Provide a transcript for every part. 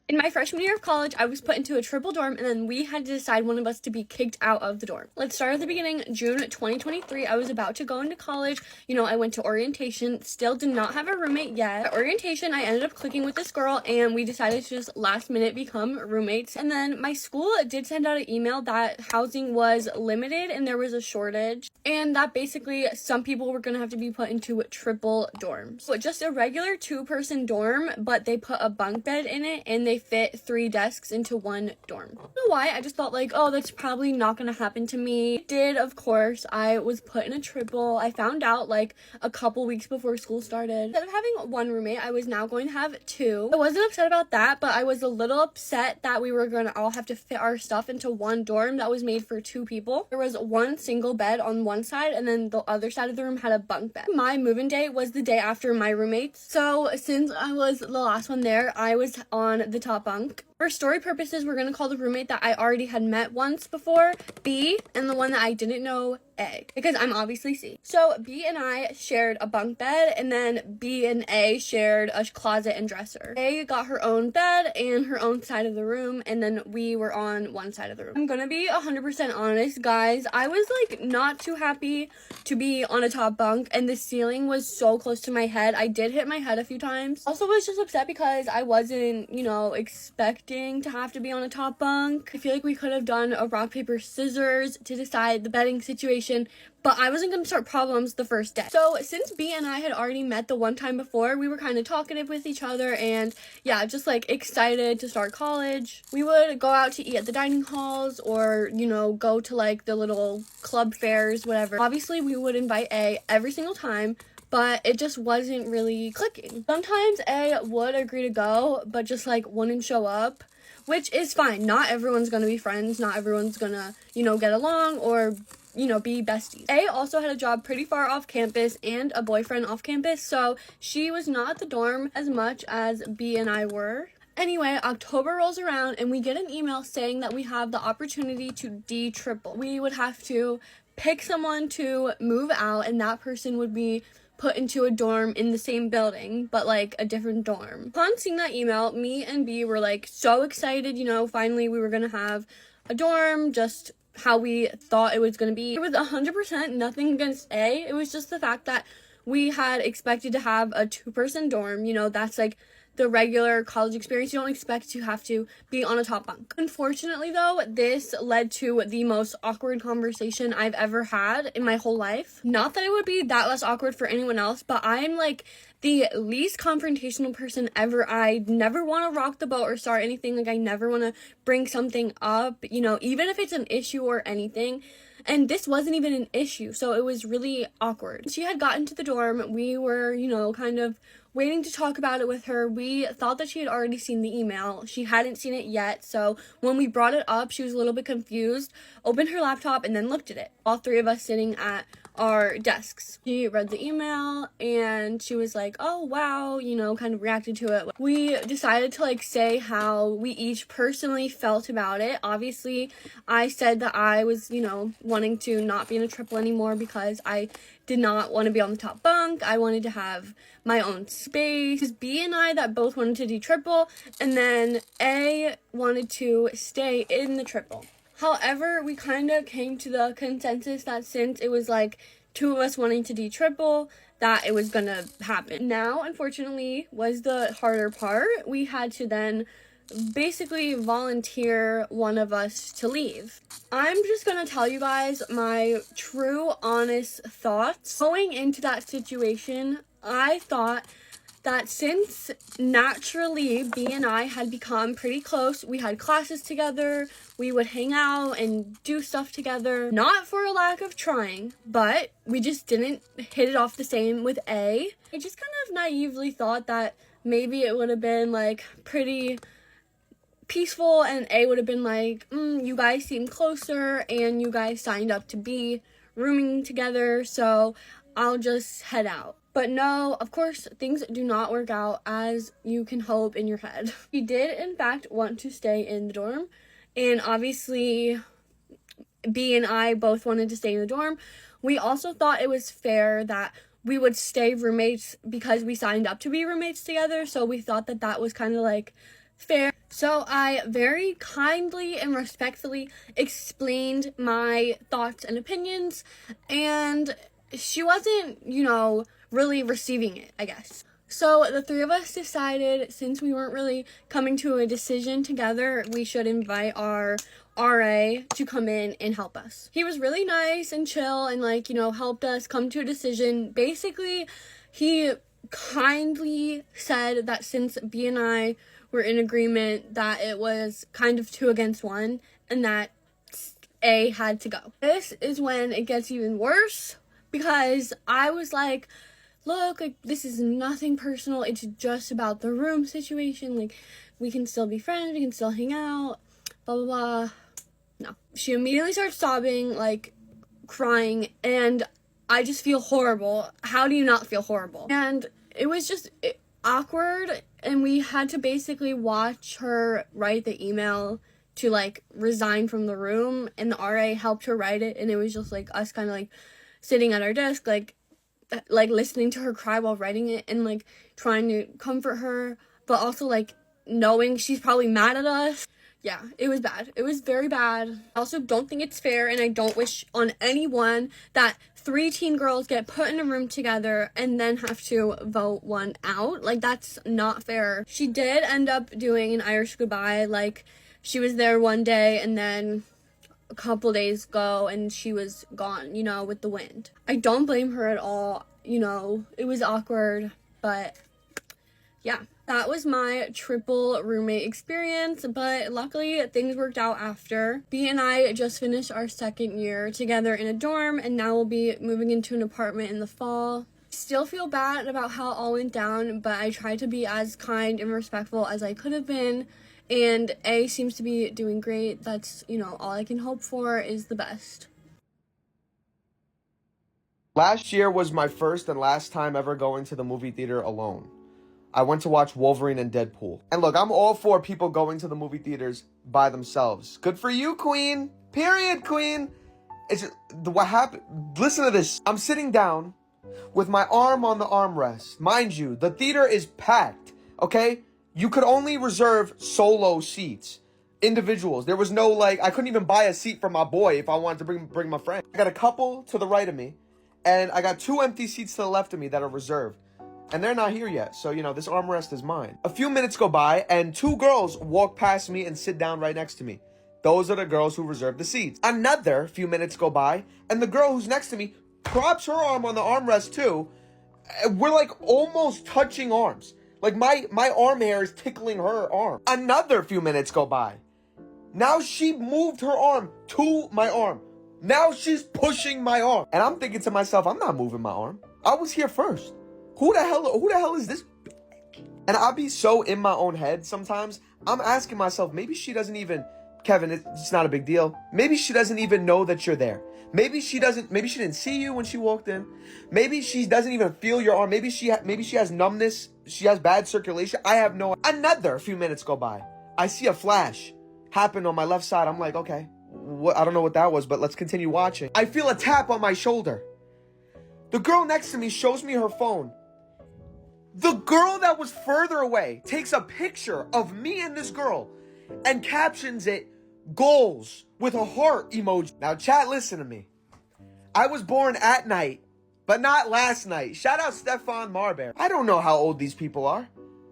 In my freshman year of college, I was put into a triple dorm, and then we had to decide one of us to be kicked out of the dorm. Let's start at the beginning. June 2023, I was about to go into college. I went to orientation, still did not have a roommate yet. At orientation, I ended up clicking with this girl, and we decided to just last minute become roommates. And then my school did send out an email that housing was limited and there was a shortage, and that basically some people were gonna have to be put into triple dorms. So just a regular 2-person dorm, but they put a bunk bed in it, and they fit 3 desks into one dorm. I don't know why, I just thought like, oh, that's probably not gonna happen to me. It did, of course. I was put in a triple. I found out like a couple weeks before school started. Instead of having 1 roommate, I was now going to have 2. I wasn't upset about that, but I was a little upset that we were gonna all have to fit our stuff into one dorm that was made for 2 people. There was 1 single bed on one side, and then the other side of the room had a bunk bed. My move-in day was the day after my roommates, so since I was the last one there, I was on the top bunk. For story purposes, we're gonna call the roommate that I already had met once before B, and the one that I didn't know A, because I'm obviously C. So B and I shared a bunk bed, and then B and A shared a closet and dresser. A got her own bed and her own side of the room, and then we were on one side of the room. I'm gonna be 100% honest, guys. I was like not too happy to be on a top bunk, and the ceiling was so close to my head. I did hit my head a few times. Also was just upset because I wasn't, expecting to have to be on a top bunk. I feel like we could have done a rock, paper, scissors to decide the bedding situation, but I wasn't going to start problems the first day. So since B and I had already met the one time before, we were kind of talkative with each other, and yeah, just like excited to start college. We would go out to eat at the dining halls, or go to like the little club fairs, whatever. Obviously we would invite A every single time, but it just wasn't really clicking. Sometimes A would agree to go, but just like wouldn't show up, which is fine. Not everyone's gonna be friends. Not everyone's gonna, get along or, be besties. A also had a job pretty far off campus and a boyfriend off campus, so she was not at the dorm as much as B and I were. Anyway, October rolls around and we get an email saying that we have the opportunity to D-triple. We would have to pick someone to move out, and that person would be put into a dorm in the same building, but like a different dorm. Upon seeing that email, me and B were like so excited, finally we were gonna have a dorm, just how we thought it was gonna be. It was 100% nothing against A. It was just the fact that we had expected to have a 2-person dorm. That's like the regular college experience. You don't expect to have to be on a top bunk. Unfortunately though, this led to the most awkward conversation I've ever had in my whole life. Not that it would be that less awkward for anyone else, but I'm like the least confrontational person ever. I never want to rock the boat or start anything. Like I never want to bring something up, even if it's an issue or anything. And this wasn't even an issue, so it was really awkward. She had gotten to the dorm. We were, kind of waiting to talk about it with her. We thought that she had already seen the email. She hadn't seen it yet, so when we brought it up, she was a little bit confused, opened her laptop, and then looked at it. All 3 of us sitting at our desks. She read the email, and she was like, oh, wow, kind of reacted to it. We decided to, say how we each personally felt about it. Obviously, I said that I was, wanting to not be in a triple anymore because I did not want to be on the top bunk. I wanted to have my own space. It was B and I that both wanted to do triple, and then A wanted to stay in the triple. However, we kind of came to the consensus that since it was 2 of us wanting to do triple, that it was gonna happen. Now, unfortunately, was the harder part. We had to then basically volunteer one of us to leave. I'm just gonna tell you guys my true, honest thoughts. Going into that situation, I thought that since naturally B and I had become pretty close, we had classes together, we would hang out and do stuff together, not for a lack of trying, but we just didn't hit it off the same with A. I just kind of naively thought that maybe it would have been pretty peaceful, and A would have been like, you guys seem closer and you guys signed up to be rooming together, so I'll just head out. But no, of course, things do not work out as you can hope in your head. He did, in fact, want to stay in the dorm, and obviously B and I both wanted to stay in the dorm. We also thought it was fair that we would stay roommates because we signed up to be roommates together, so we thought that that was kind of fair. So I very kindly and respectfully explained my thoughts and opinions, and she wasn't, really receiving it, I guess. So the three of us decided, since we weren't really coming to a decision together, we should invite our RA to come in and help us. He was really nice and chill and helped us come to a decision. Basically, he kindly said that since B and I were in agreement that it was kind of 2 against 1 and that A had to go. This is when it gets even worse because I was like, look, this is nothing personal. It's just about the room situation. We can still be friends. We can still hang out. Blah, blah, blah. No. She immediately starts sobbing, crying, and I just feel horrible. How do you not feel horrible? And it was just awkward, and we had to basically watch her write the email to, resign from the room, and the RA helped her write it, and it was just, us kind of, sitting at our desk, listening to her cry while writing it, and, trying to comfort her, but also, knowing she's probably mad at us. Yeah, it was bad. It was very bad. I also don't think it's fair, and I don't wish on anyone that 3 teen girls get put in a room together and then have to vote one out. That's not fair. She did end up doing an Irish goodbye. She was there one day, and then a couple days ago, and she was gone, with the wind. I don't blame her at all. It was awkward, but yeah. That was my triple roommate experience, but luckily things worked out after. B and I just finished our 2nd year together in a dorm, and now we'll be moving into an apartment in the fall. Still feel bad about how it all went down, but I tried to be as kind and respectful as I could have been, and A seems to be doing great. That's, all I can hope for is the best. Last year was my first and last time ever going to the movie theater alone. I went to watch Wolverine and Deadpool. And look, I'm all for people going to the movie theaters by themselves. Good for you, queen. Period, queen. It's just, what happened? Listen to this. I'm sitting down with my arm on the armrest. Mind you, the theater is packed, okay? You could only reserve solo seats, individuals. There was no, I couldn't even buy a seat for my boy if I wanted to bring my friend. I got a couple to the right of me, and I got 2 empty seats to the left of me that are reserved. And they're not here yet, so, this armrest is mine. A few minutes go by, and 2 girls walk past me and sit down right next to me. Those are the girls who reserved the seats. Another few minutes go by, and the girl who's next to me props her arm on the armrest too. We're, almost touching arms. My arm hair is tickling her arm. Another few minutes go by. Now she moved her arm to my arm. Now she's pushing my arm. And I'm thinking to myself, I'm not moving my arm. I was here first. Who the hell is this? And I'll be so in my own head sometimes. I'm asking myself, maybe she doesn't even, Kevin, it's not a big deal. Maybe she doesn't even know that you're there. Maybe she didn't see you when she walked in. Maybe she doesn't even feel your arm. Maybe she has numbness. She has bad circulation. I have no. Another few minutes go by. I see a flash happen on my left side. I'm like, okay, I don't know what that was, but let's continue watching. I feel a tap on my shoulder. The girl next to me shows me her phone. The girl that was further away takes a picture of me and this girl and captions it, goals, with a heart emoji. Now, chat, listen to me. I was born at night, but not last night. Shout out Stefan Marbear. I don't know how old these people are.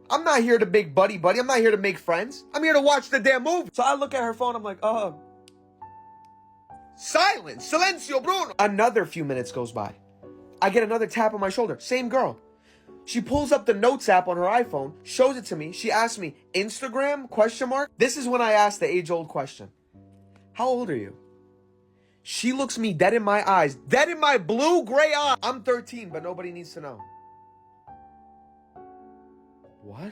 I'm not here to make buddy. I'm not here to make friends. I'm here to watch the damn movie. So I look at her phone. I'm like, silence. Silencio, Bruno. Another few minutes goes by. I get another tap on my shoulder. Same girl. She pulls up the Notes app on her iPhone, shows it to me. She asks me, Instagram, ? This is when I ask the age-old question. How old are you? She looks me dead in my eyes, dead in my blue-gray eyes. I'm 13, but nobody needs to know. What?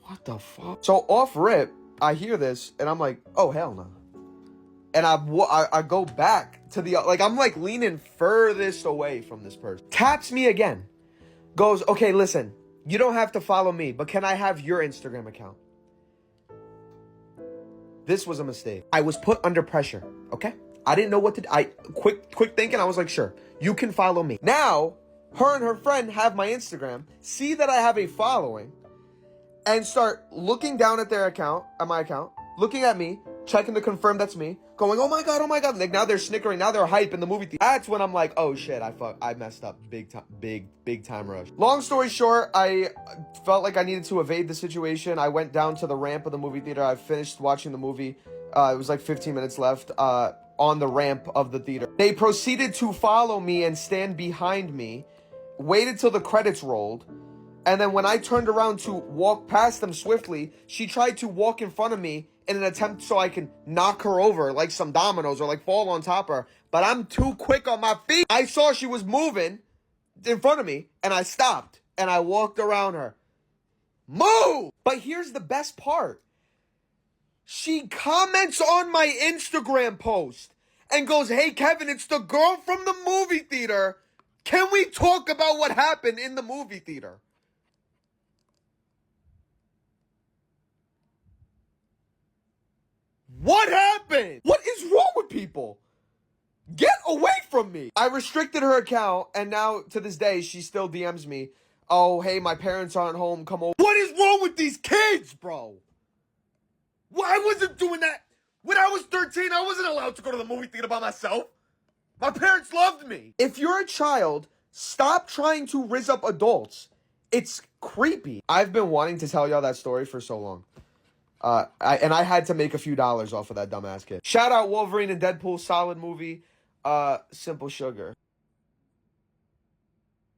What the fuck? So off rip, I hear this, and I'm like, oh, hell no. And I go back to the, I'm leaning furthest away from this person. Taps me again. Goes, okay, listen, you don't have to follow me, but can I have your Instagram account? This was a mistake. I was put under pressure, okay? I didn't know what to do. Quick thinking, I was like, sure, you can follow me. Now, her and her friend have my Instagram, see that I have a following, and start looking down at their account, at my account, looking at me, checking to confirm that's me, going, oh my God, oh my God. Like, now they're snickering, now they're hype in the movie theater. That's when I'm like, oh shit, I messed up big time, big time rush. Long story short, I felt like I needed to evade the situation. I went down to the ramp of the movie theater. I finished watching the movie. It was like 15 minutes left on the ramp of the theater. They proceeded to follow me and stand behind me, waited till the credits rolled, and then when I turned around to walk past them swiftly, she tried to walk in front of me in an attempt so I can knock her over like some dominoes or like fall on top of her. But I'm too quick on my feet. I saw she was moving in front of me and I stopped and I walked around her. Move! But here's the best part. She comments on my Instagram post and goes, hey Kevin, it's the girl from the movie theater. Can we talk about what happened in the movie theater? What happened? What is wrong with people? Get away from me. I restricted her account, and now to this day, she still DMs me. Oh, hey, my parents aren't home. Come over. What is wrong with these kids, bro? Well, I wasn't doing that. When I was 13, I wasn't allowed to go to the movie theater by myself. My parents loved me. If you're a child, stop trying to rizz up adults. It's creepy. I've been wanting to tell y'all that story for so long. I had to make a few dollars off of that dumbass kid. Shout out Wolverine and Deadpool, solid movie. Simple Sugar.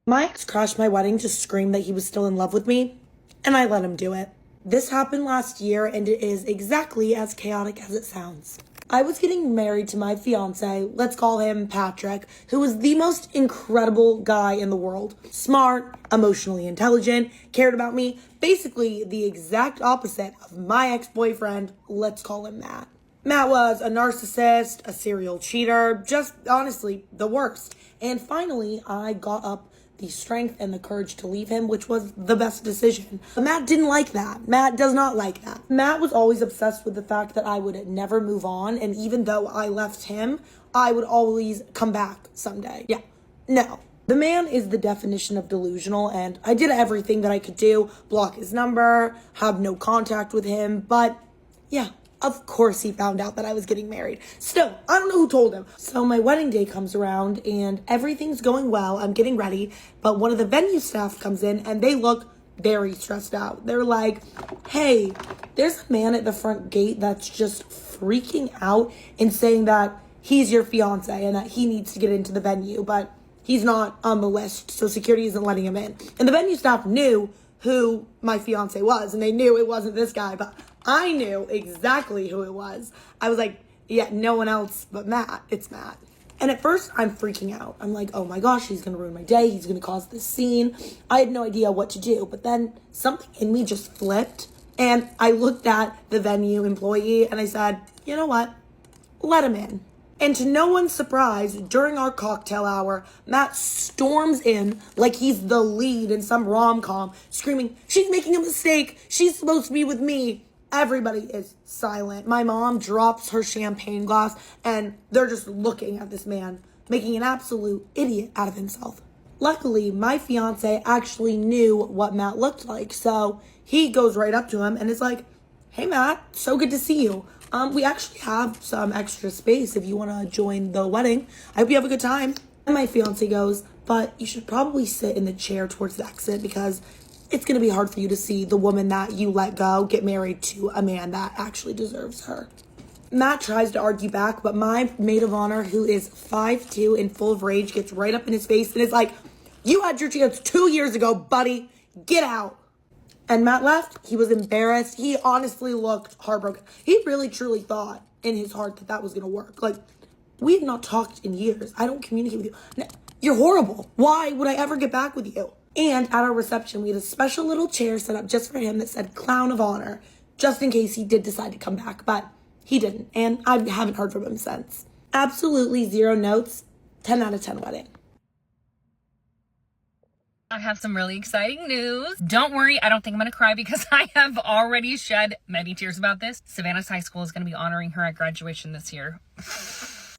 My ex crashed my wedding to scream that he was still in love with me, and I let him do it. This happened last year, and it is exactly as chaotic as it sounds. I was getting married to my fiance, let's call him Patrick, who was the most incredible guy in the world. Smart, emotionally intelligent, cared about me. Basically, the exact opposite of my ex-boyfriend, let's call him Matt. Matt was a narcissist, a serial cheater, just honestly the worst. And finally, I got up the strength and the courage to leave him, which was the best decision. But Matt didn't like that. Matt does not like that. Matt was always obsessed with the fact that I would never move on, and even though I left him, I would always come back someday. Yeah, no. The man is the definition of delusional, and I did everything that I could do, block his number, have no contact with him, but yeah. Of course he found out that I was getting married. Still, I don't know who told him. So my wedding day comes around and everything's going well. I'm getting ready. But one of the venue staff comes in and they look very stressed out. They're like, hey, there's a man at the front gate that's just freaking out and saying that he's your fiance and that he needs to get into the venue. But he's not on the list, so security isn't letting him in. And the venue staff knew who my fiance was and they knew it wasn't this guy, but I knew exactly who it was. I was like, yeah, no one else but Matt. It's Matt. And at first, I'm freaking out. I'm like, oh my gosh, he's going to ruin my day. He's going to cause this scene. I had no idea what to do. But then something in me just flipped. And I looked at the venue employee and I said, you know what? Let him in. And to no one's surprise, during our cocktail hour, Matt storms in like he's the lead in some rom-com, screaming, she's making a mistake. She's supposed to be with me. Everybody is silent. My mom drops her champagne glass and they're just looking at this man, making an absolute idiot out of himself. Luckily, my fiance actually knew what Matt looked like, so he goes right up to him and is like, hey Matt, so good to see you. We actually have some extra space if you want to join the wedding. I hope you have a good time. And my fiance goes, but you should probably sit in the chair towards the exit because it's going to be hard for you to see the woman that you let go get married to a man that actually deserves her. Matt tries to argue back, but my maid of honor, who is 5'2" and full of rage, gets right up in his face and is like, you had your chance 2 years ago, buddy. Get out. And Matt left. He was embarrassed. He honestly looked heartbroken. He really, truly thought in his heart that that was going to work. Like, we have not talked in years. I don't communicate with you. No, you're horrible. Why would I ever get back with you? And at our reception, we had a special little chair set up just for him that said Clown of Honor, just in case he did decide to come back. But he didn't, and I haven't heard from him since. Absolutely 0 notes, 10 out of 10 wedding. I have some really exciting news. Don't worry, I don't think I'm going to cry because I have already shed many tears about this. Savannah's high school is going to be honoring her at graduation this year.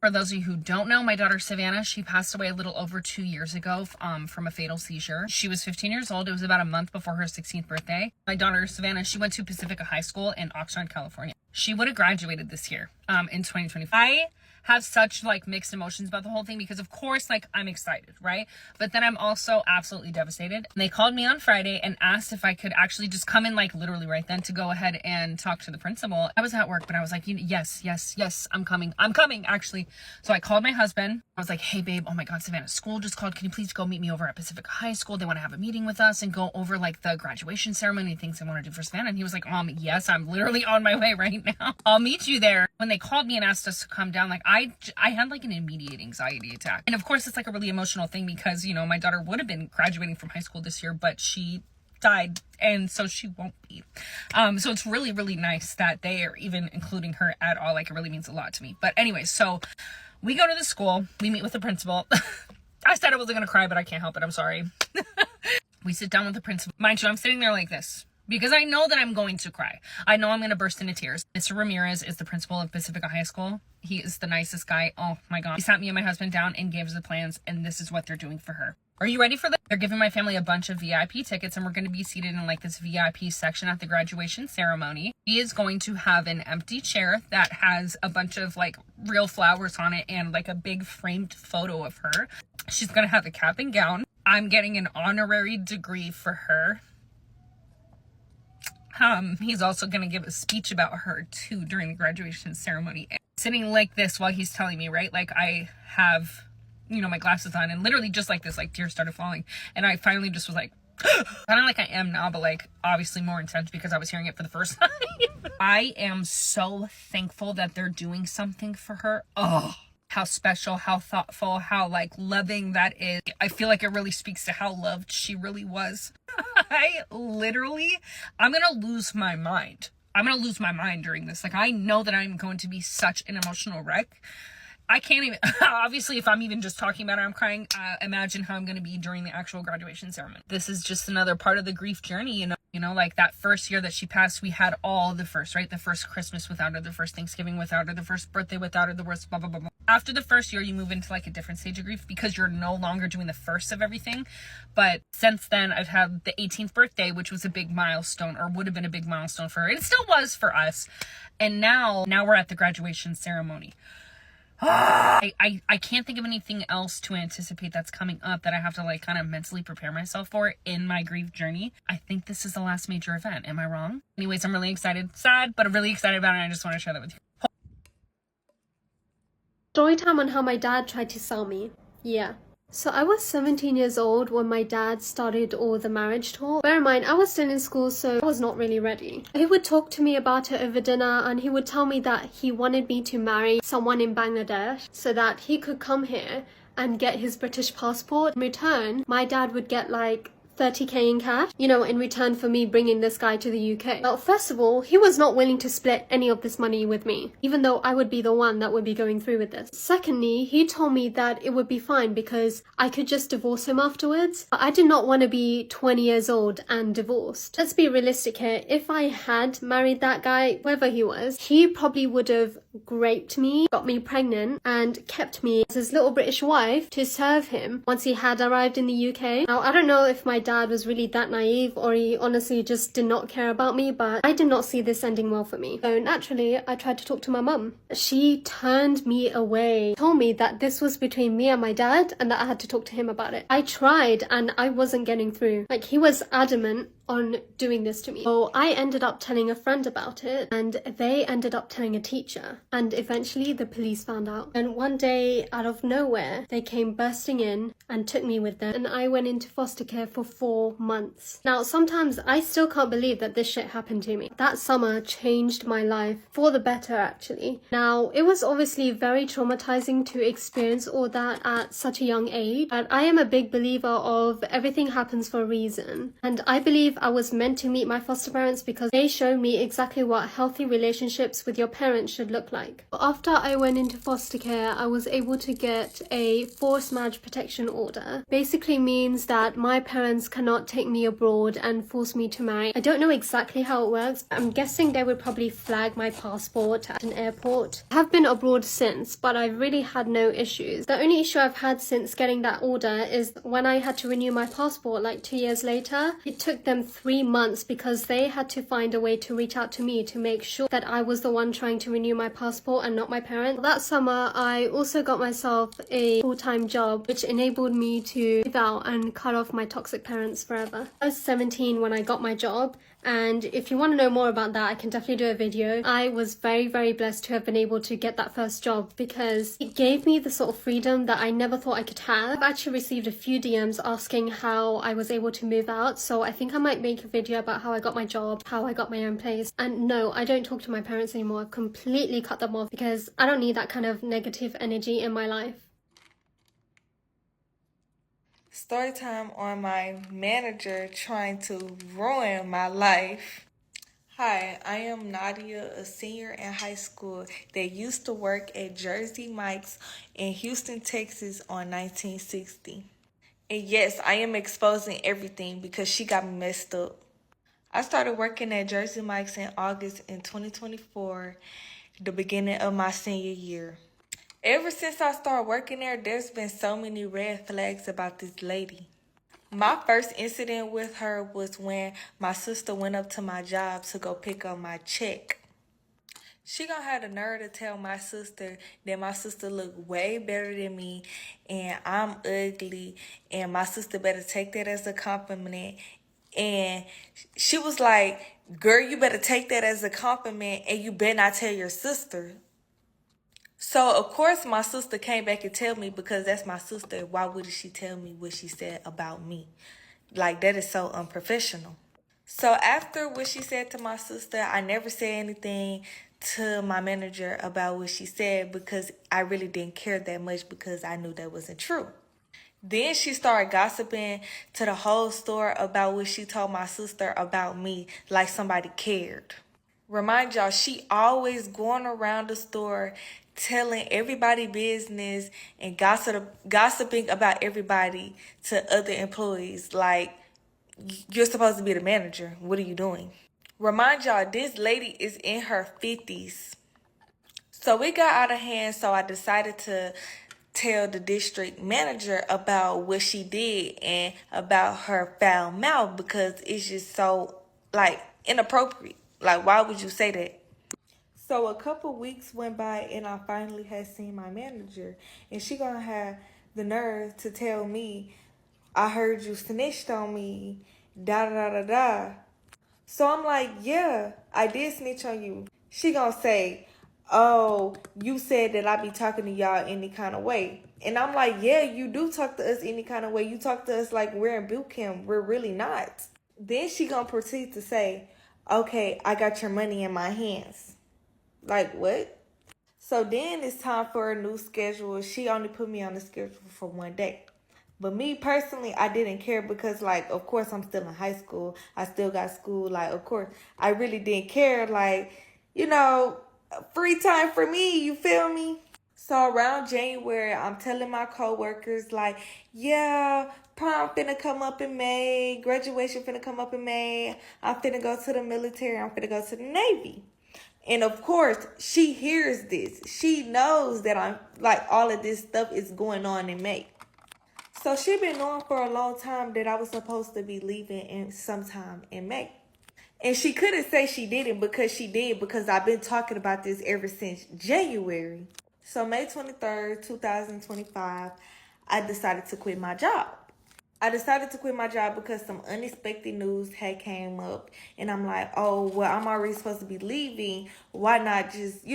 For those of you who don't know, my daughter Savannah, she passed away a little over 2 years ago from a fatal seizure. She was 15 years old. It was about a month before her 16th birthday. My daughter Savannah, she went to Pacifica High School in Oxnard, California. She would have graduated this year in 2025. I have such like mixed emotions about the whole thing because of course like I'm excited, right? But then I'm also absolutely devastated. And they called me on Friday and asked if I could actually just come in like literally right then to go ahead and talk to the principal. I was at work, but I was like, yes, I'm coming actually. So I called my husband. I was like, hey babe, oh my God, Savannah's school just called. Can you please go meet me over at Pacific High School? They want to have a meeting with us and go over like the graduation ceremony things I want to do for Savannah. And he was like, yes, I'm literally on my way right now. I'll meet you there. When they called me and asked us to come down, like I had like an immediate anxiety attack. And of course it's like a really emotional thing because, you know, my daughter would have been graduating from high school this year, but she died and so she won't be. So it's really, really nice that they are even including her at all. Like it really means a lot to me. But anyway, so we go to the school, we meet with the principal. I said I wasn't gonna cry, but I can't help it. I'm sorry. We sit down with the principal. Mind you, I'm sitting there like this, because I know that I'm going to cry. I know I'm going to burst into tears. Mr. Ramirez is the principal of Pacifica High School. He is the nicest guy. Oh my God. He sat me and my husband down and gave us the plans, and this is what they're doing for her. Are you ready for this? They're giving my family a bunch of VIP tickets, and we're going to be seated in like this VIP section at the graduation ceremony. He is going to have an empty chair that has a bunch of like real flowers on it and like a big framed photo of her. She's going to have a cap and gown. I'm getting an honorary degree for her. He's also going to give a speech about her too during the graduation ceremony. And sitting like this while he's telling me, right? Like I have, you know, my glasses on and literally just like this, like tears started falling. And I finally just was like, kind of like I am now, but like obviously more intense because I was hearing it for the first time. I am so thankful that they're doing something for her. Oh, how special, how thoughtful, how like loving that is. I feel like it really speaks to how loved she really was. I'm gonna lose my mind. I'm gonna lose my mind during this. Like I know that I'm going to be such an emotional wreck. I can't even, obviously if I'm even just talking about it, I'm crying. Imagine how I'm going to be during the actual graduation ceremony. This is just another part of the grief journey, you know, like that first year that she passed, we had all the first, right? The first Christmas without her, the first Thanksgiving without her, the first birthday without her, the worst blah, blah, blah, blah. After the first year, you move into like a different stage of grief because you're no longer doing the first of everything. But since then, I've had the 18th birthday, which was a big milestone, or would have been a big milestone for her. It still was for us. And now we're at the graduation ceremony. I can't think of anything else to anticipate that's coming up that I have to like kind of mentally prepare myself for in my grief journey. I think this is the last major event. Am I wrong? Anyways, I'm really excited. Sad, but I'm really excited about it. And I just want to share that with you. Story time on how my dad tried to sell me. Yeah. So I was 17 years old when my dad started all the marriage talk. Bear in mind, I was still in school, so I was not really ready. He would talk to me about it over dinner, and he would tell me that he wanted me to marry someone in Bangladesh so that he could come here and get his British passport. In return, my dad would get like 30k in cash, you know, in return for me bringing this guy to the UK. Well, first of all, he was not willing to split any of this money with me, even though I would be the one that would be going through with this. Secondly, he told me that it would be fine because I could just divorce him afterwards. I did not want to be 20 years old and divorced. Let's be realistic here. If I had married that guy, whoever he was, he probably would have raped me, got me pregnant, and kept me as his little British wife to serve him once he had arrived in the UK. Now, I don't know if my dad was really that naive or he honestly just did not care about me, but I did not see this ending well for me. So naturally, I tried to talk to my mum. She turned me away, told me that this was between me and my dad and that I had to talk to him about it. I tried and I wasn't getting through. Like, he was adamant on doing this to me. So I ended up telling a friend about it, and they ended up telling a teacher, and eventually the police found out. And one day, out of nowhere, they came bursting in and took me with them, and I went into foster care for 4 months. Now, sometimes I still can't believe that this shit happened to me. That summer changed my life for the better, actually. Now, it was obviously very traumatizing to experience all that at such a young age, but I am a big believer of everything happens for a reason, and I believe I was meant to meet my foster parents because they showed me exactly what healthy relationships with your parents should look like. like. After I went into foster care, I was able to get a forced marriage protection order. Basically means that my parents cannot take me abroad and force me to marry. I don't know exactly how it works. I'm guessing they would probably flag my passport at an airport. I have been abroad since, but I've really had no issues. The only issue I've had since getting that order is when I had to renew my passport like 2 years later. It took them 3 months because they had to find a way to reach out to me to make sure that I was the one trying to renew my passport and not my parents. That summer, I also got myself a full-time job, which enabled me to move out and cut off my toxic parents forever. I was 17 when I got my job, and if you want to know more about that, I can definitely do a video. I was very, very blessed to have been able to get that first job because it gave me the sort of freedom that I never thought I could have. I've actually received a few DMs asking how I was able to move out, so I think I might make a video about how I got my job, how I got my own place. And no, I don't talk to my parents anymore. I've completely cut them off because I don't need that kind of negative energy in my life. Story time on my manager trying to ruin my life. Hi, I am Nadia, a senior in high school that used to work at Jersey Mike's in Houston, Texas on 1960. And yes, I am exposing everything because she got me messed up. I started working at Jersey Mike's in August in 2024, the beginning of my senior year. Ever since I started working there, there's been so many red flags about this lady. My first incident with her was when my sister went up to my job to go pick up my check. She gonna have the nerve to tell my sister that my sister look way better than me and I'm ugly and my sister better take that as a compliment. And she was like, girl, you better take that as a compliment and you better not tell your sister. So, of course, my sister came back and tell me because that's my sister. Why would she tell me what she said about me? Like, that is so unprofessional. So, after what she said to my sister, I never said anything to my manager about what she said because I really didn't care that much because I knew that wasn't true. Then she started gossiping to the whole store about what she told my sister about me, like somebody cared. Remind y'all, she always going around the store telling everybody business and gossiping about everybody to other employees. Like, you're supposed to be the manager. What are you doing? Remind y'all, this lady is in her 50s. So it got out of hand, so I decided to tell the district manager about what she did and about her foul mouth because it's just so, like, inappropriate. Like, why would you say that? So a couple weeks went by and I finally had seen my manager and she gonna have the nerve to tell me, I heard you snitched on me, da da da da. So I'm like, yeah, I did snitch on you. She gonna say, oh, you said that I be talking to y'all any kind of way. And I'm like, yeah, you do talk to us any kind of way. You talk to us like we're in boot camp. We're really not. Then she gonna proceed to say, okay, I got your money in my hands. Like, what? So then it's time for a new schedule. She only put me on the schedule for 1 day. But me personally, I didn't care because, like, of course, I'm still in high school. I still got school. Like, of course, I really didn't care. Like, you know, free time for me. You feel me? So around January, I'm telling my coworkers, like, yeah, prom finna come up in May. Graduation finna come up in May. I'm finna go to the military. I'm finna go to the Navy. And of course, she hears this. She knows that I'm like all of this stuff is going on in May. So she been knowing for a long time that I was supposed to be leaving in sometime in May. And she couldn't say she didn't because she did because I've been talking about this ever since January. So May 23rd, 2025, I decided to quit my job. I decided to quit my job because some unexpected news had came up. And I'm like, oh, well, I'm already supposed to be leaving. Why not just,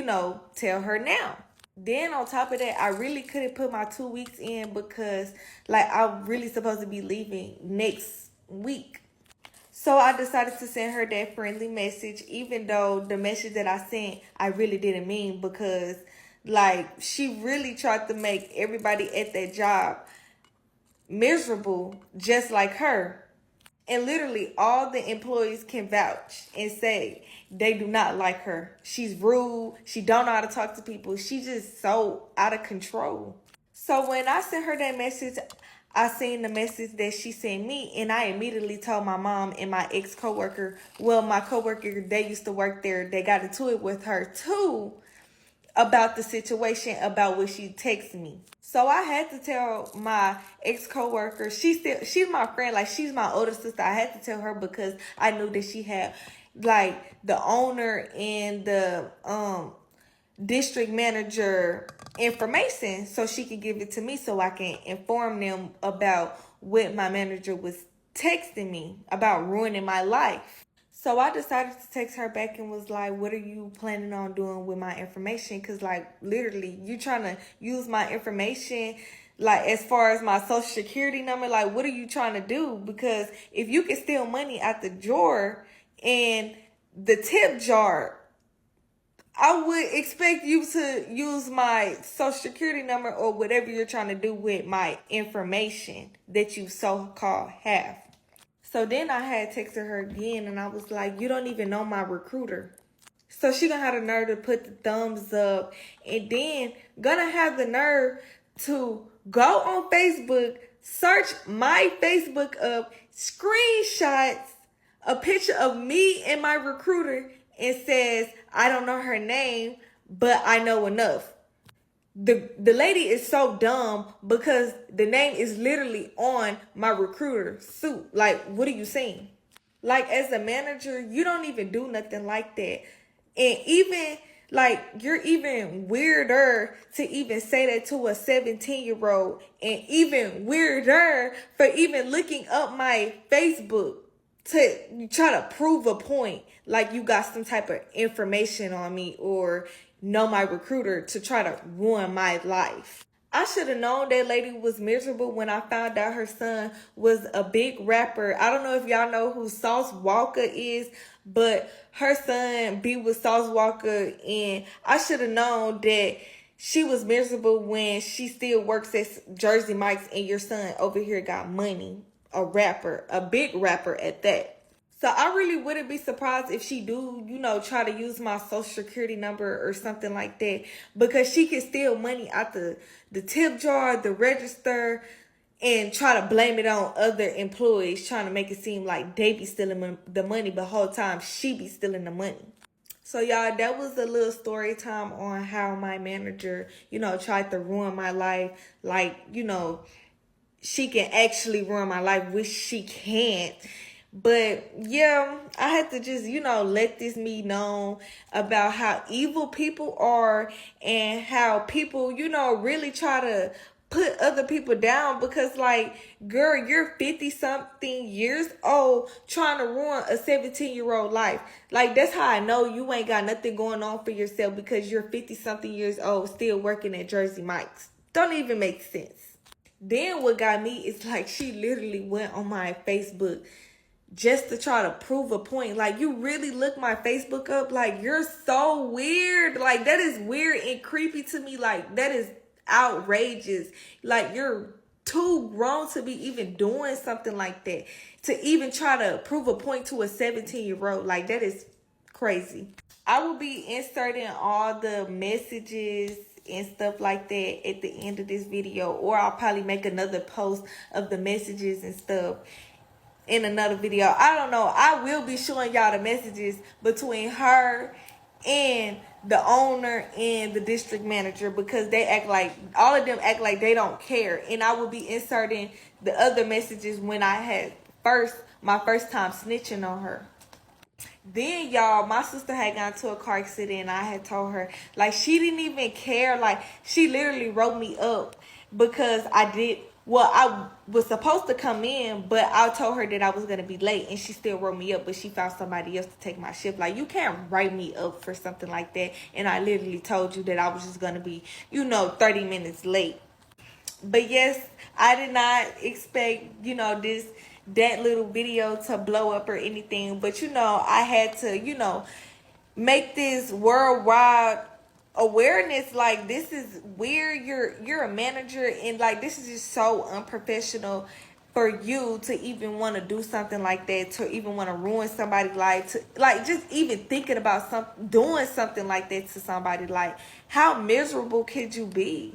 tell her now? Then on top of that, I really couldn't put my 2 weeks in because, like, I'm really supposed to be leaving next week. So I decided to send her that friendly message, even though the message that I sent, I really didn't mean because, like, she really tried to make everybody at that job miserable just like her. And literally all the employees can vouch and say they do not like her. She's rude. She don't know how to talk to people. She's just so out of control. So when I sent her that message, I seen the message that she sent me, and I immediately told my mom and my ex-coworker, well, my coworker, they used to work there, they got into it with her too, about the situation, about what she texted me. So I had to tell my ex-coworker, she's my friend, like she's my older sister. I had to tell her because I knew that she had like the owner and the district manager information, so she could give it to me so I can inform them about what my manager was texting me about ruining my life. So I decided to text her back and was like, what are you planning on doing with my information? Because, like, literally, you trying to use my information, like, as far as my social security number, like, what are you trying to do? Because if you can steal money out the drawer and the tip jar, I would expect you to use my social security number or whatever you're trying to do with my information that you so-called have. So then I had texted her again and I was like, you don't even know my recruiter. So she gonna have the nerve to put the thumbs up and then gonna have the nerve to go on Facebook, search my Facebook up, screenshots a picture of me and my recruiter and says, I don't know her name, but I know enough. The lady is so dumb because the name is literally on my recruiter suit. Like, what are you saying? Like, as a manager, you don't even do nothing like that. And even, like, you're even weirder to even say that to a 17-year-old. And even weirder for even looking up my Facebook to try to prove a point. Like, you got some type of information on me or know my recruiter to try to ruin my life. I should have known that lady was miserable when I found out her son was a big rapper. I don't know if y'all know who Sauce Walker is, but her son be with Sauce Walker, and I should have known that she was miserable when she still works at Jersey Mike's and your son over here got money. A rapper, a big rapper at that. So I really wouldn't be surprised if she do, try to use my social security number or something like that, because she can steal money out the tip jar, the register, and try to blame it on other employees, trying to make it seem like they be stealing the money, but the whole time she be stealing the money. So y'all, that was a little story time on how my manager, tried to ruin my life. Like, she can actually ruin my life, which she can't. But yeah, I had to just, let this be known about how evil people are and how people, really try to put other people down because, like, girl, you're 50 something years old trying to ruin a 17-year-old life. Like, that's how I know you ain't got nothing going on for yourself, because you're 50 something years old still working at Jersey Mike's. Don't even make sense. Then what got me is, like, she literally went on my Facebook just to try to prove a point. Like, you really look my Facebook up? Like, you're so weird. Like, that is weird and creepy to me. Like, that is outrageous. Like, you're too grown to be even doing something like that. To even try to prove a point to a 17-year-old. Like, that is crazy. I will be inserting all the messages and stuff like that at the end of this video, or I'll probably make another post of the messages and stuff in another video. I don't know. I will be showing y'all the messages between her and the owner and the district manager, because they act like, all of them act like they don't care. And I will be inserting the other messages when I had my first time snitching on her. Then, y'all, my sister had gotten into a car accident and I had told her, like, she didn't even care. Like, she literally wrote me up because I was supposed to come in, but I told her that I was going to be late, and she still wrote me up, but she found somebody else to take my shift. Like, you can't write me up for something like that, and I literally told you that I was just going to be, 30 minutes late. But yes, I did not expect, that little video to blow up or anything, but, I had to, make this worldwide awareness. Like, this is weird. You're a manager, and like, this is just so unprofessional for you to even want to do something like that, to even want to ruin somebody's life, to like just even thinking about doing something like that to somebody. Like, how miserable could you be?